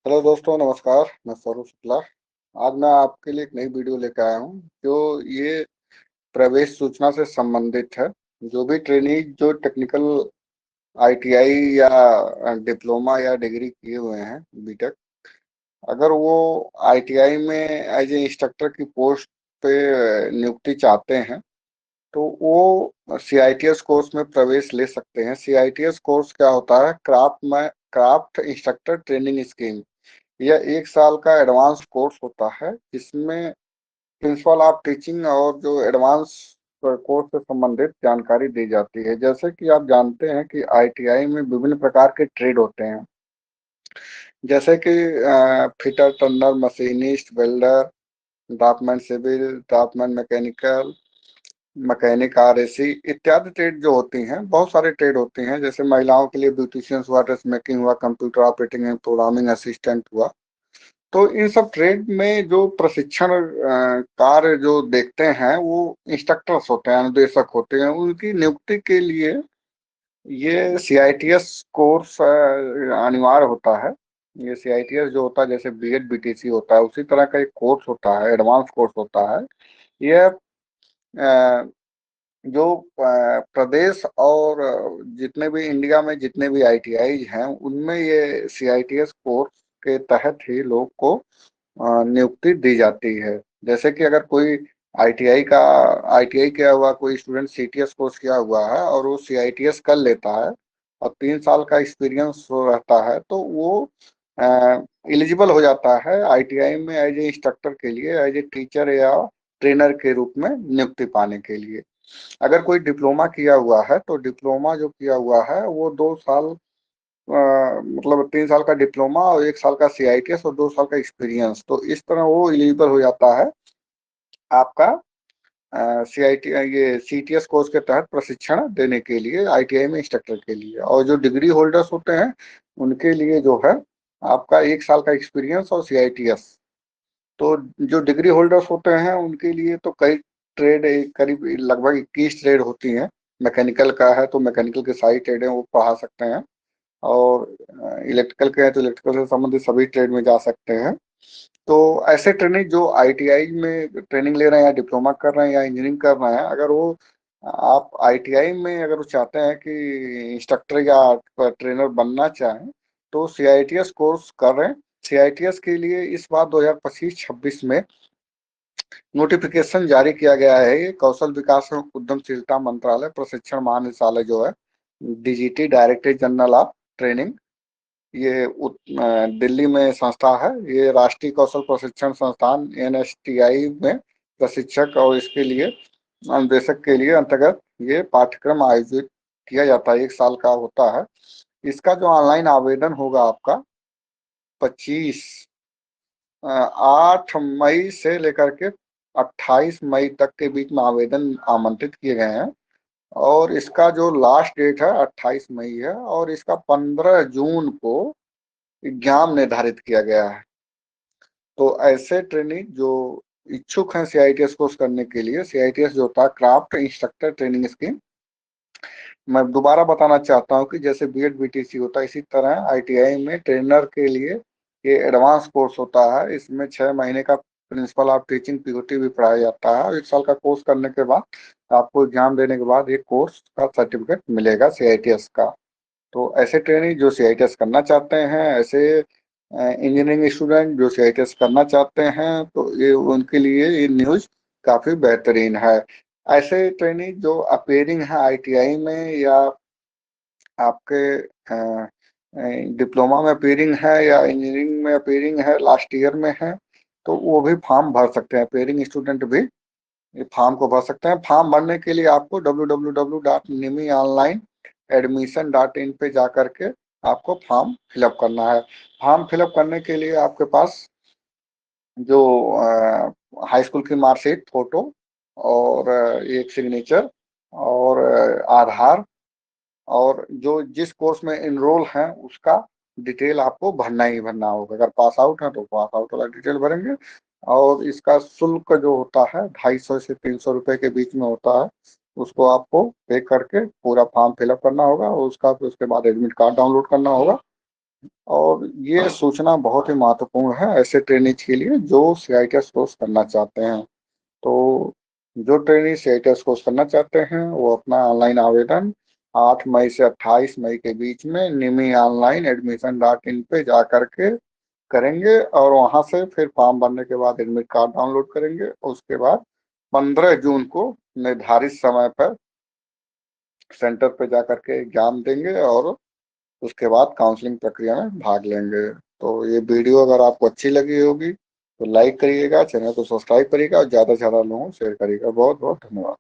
Hello दोस्तों, नमस्कार। मैं स्वरूप शुक्ला। आज मैं आपके लिए एक नई वीडियो लेकर आया हूँ जो ये प्रवेश सूचना से संबंधित है। जो भी ट्रेनी जो टेक्निकल आईटीआई या डिप्लोमा या डिग्री किए हुए हैं, बीटेक, अगर वो आईटीआई में एज ए इंस्ट्रक्टर की पोस्ट पे नियुक्ति चाहते हैं तो वो सीआईटीएस कोर्स में प्रवेश ले सकते हैं। सीआईटीएस कोर्स क्या होता है? Craft instructor training scheme. यह 1 साल का एडवांस कोर्स होता है जिसमें प्रिंसिपल ऑफ टीचिंग और जो एडवांस कोर्स से संबंधित जानकारी दी जाती है। जैसे कि आप जानते हैं कि आईटीआई में विभिन्न प्रकार के ट्रेड होते हैं, जैसे कि fitter, turner, machinist, welder, draughtsman civil, draughtsman mechanical, mechanic, RAC इत्यादि ट्रेड जो होती हैं। बहुत सारे ट्रेड होती हैं, जैसे महिलाओं के लिए ब्यूटिशियंस हुआ, ड्रेस मेकिंग हुआ, computer operating and programming assistant हुआ। तो इन सब ट्रेड में जो प्रशिक्षण कार्य जो देखते हैं वो इंस्ट्रक्टर्स होते हैं, अनुदेशक होते हैं। उनकी नियुक्ति के लिए ये सीआईटीएस कोर्स अनिवार्य होता है। ये सीआईटीएस जो होता है, जैसे बीएड बीटीसी होता है, उसी तरह का एक कोर्स होता है, एडवांस कोर्स होता है। यह अ, जो प्रदेश और जितने भी इंडिया में जितने भी आईटीआई हैं उनमें ये सीआईटीएस कोर्स के तहत ही लोग को नियुक्ति दी जाती है। जैसे कि अगर कोई आईटीआई का आईटीआई किया हुआ कोई स्टूडेंट सीटीएस कोर्स किया हुआ है और वो सीआईटीएस कर लेता है और 3 साल का एक्सपीरियंस रहता है तो वो एलिजिबल हो जाता है आईटीआई में एज ए इंस्ट्रक्टर के लिए, एज ए टीचर या ट्रेनर के रूप में नियुक्ति पाने के लिए। अगर कोई डिप्लोमा किया हुआ है तो डिप्लोमा जो किया हुआ है वो 2 साल, मतलब 3 साल का डिप्लोमा और 1 साल का सीआईटीएस और 2 साल का एक्सपीरियंस, तो इस तरह वो एलिजिबल हो जाता है आपका सीआईटी ये सीटीएस कोर्स के तहत प्रशिक्षण देने के लिए आईटीआई में इंस्ट्रक्टर के लिए। और जो डिग्री होल्डर्स होते हैं उनके लिए जो है आपका 1 साल का एक्सपीरियंस और सीआईटीएस। तो जो डिग्री होल्डर्स होते हैं उनके लिए तो कई ट्रेड, करीब लगभग 21 ट्रेड होती हैं। मैकेनिकल का है तो मैकेनिकल के सारी ट्रेडें वो पढ़ा सकते हैं, और इलेक्ट्रिकल के हैं तो इलेक्ट्रिकल से संबंधित सभी ट्रेड में जा सकते हैं। तो ऐसे ट्रेनिंग जो आईटीआई में ट्रेनिंग ले रहे हैं या डिप्लोमा कर रहे हैं या इंजीनियरिंग कर रहे हैं, अगर वो आप आईटीआई में अगर वो चाहते हैं कि इंस्ट्रक्टर या ट्रेनर बनना चाहें तो सीआईटीएस कोर्स कर रहे हैं। सीआईटीएस के लिए इस बार 2025-26 में नोटिफिकेशन जारी किया गया है। ये कौशल विकास एवं उद्यमशीलता मंत्रालय प्रशिक्षण महानिदेशालय जो है, DGT, director general of training, ये दिल्ली में संस्था है। ये राष्ट्रीय कौशल प्रशिक्षण संस्थान एनएसटीआई में प्रशिक्षक और इसके लिए अनुदेशक के लिए अंतर्गत ये पाठ्यक्रम आयोजित किया जाता है। 1 साल का होता है। इसका जो ऑनलाइन आवेदन होगा आपका 25 8 मई से लेकर के 28 मई तक के बीच में आवेदन आमंत्रित किए गए हैं। और इसका जो लास्ट डेट है 28 मई है, और इसका 15 जून को एग्जाम निर्धारित किया गया है। तो ऐसे ट्रेनिंग जो इच्छुक हैं सीआईटीएस कोर्स करने के लिए, सीआईटीएस जो होता है क्राफ्ट इंस्ट्रक्टर ट्रेनिंग स्कीम, मैं दोबारा बताना चाहता हूँ कि जैसे बीएड बीटीसी होता है इसी तरह आईटीआई में ट्रेनर के लिए ये एडवांस कोर्स होता है। इसमें 6 महीने का प्रिंसिपल ऑफ टीचिंग पीओटी भी पढ़ाया जाता है, और 1 साल का कोर्स करने के बाद आपको एग्जाम देने के बाद एक कोर्स का सर्टिफिकेट मिलेगा सीआईटीएस का। तो ऐसे ट्रेनिंग जो सीआईटीएस करना चाहते हैं, ऐसे इंजीनियरिंग स्टूडेंट जो सीआईटीएस करना चाहते हैं, तो ये उनके लिए ये न्यूज काफी बेहतरीन है। ऐसे ट्रेनिंग जो अपेयरिंग है आईटीआई में या आपके डिप्लोमा में अपेयरिंग है या इंजीनियरिंग में अपेयरिंग है, लास्ट ईयर में है, तो वो भी फॉर्म भर सकते हैं। अपेयरिंग स्टूडेंट भी ये फॉर्म को भर सकते हैं। फॉर्म भरने के लिए आपको www.nimionlineadmission.in पे जा करके आपको फॉर्म फिलअप करना है। फॉर्म फिलअप करने के लिए आपके पास जो हाई स्कूल की मार्कशीट, फोटो और एक सिग्नेचर और आधार, और जो जिस कोर्स में इनरोल हैं उसका डिटेल आपको भरना ही भरना होगा। अगर पास आउट है तो पास आउट वाला डिटेल भरेंगे। और इसका शुल्क जो होता है 250 से 300 रुपए के बीच में होता है। उसको आपको पे करके पूरा फॉर्म फिलअप करना होगा, और उसका फिर उसके बाद एडमिट कार्ड डाउनलोड करना होगा। और ये सूचना बहुत ही महत्वपूर्ण है ऐसे ट्रेनीज के लिए जो सीआईटीएस कोर्स करना चाहते हैं। तो जो ट्रेनी सीआईटीएस कोर्स करना चाहते हैं वो अपना ऑनलाइन आवेदन 8 मई से 28 मई के बीच में निमी ऑनलाइन एडमिशन डॉट इन पे जा करके करेंगे, और वहां से फिर फॉर्म भरने के बाद एडमिट कार्ड डाउनलोड करेंगे। उसके बाद 15 जून को निर्धारित समय पर सेंटर पे जा करके एग्जाम देंगे और उसके बाद काउंसलिंग प्रक्रिया में भाग लेंगे। तो ये वीडियो अगर आपको अच्छी लगी होगी तो लाइक करिएगा, चैनल को सब्सक्राइब करिएगा और ज़्यादा से ज़्यादा लोगों को शेयर करिएगा। बहुत बहुत धन्यवाद।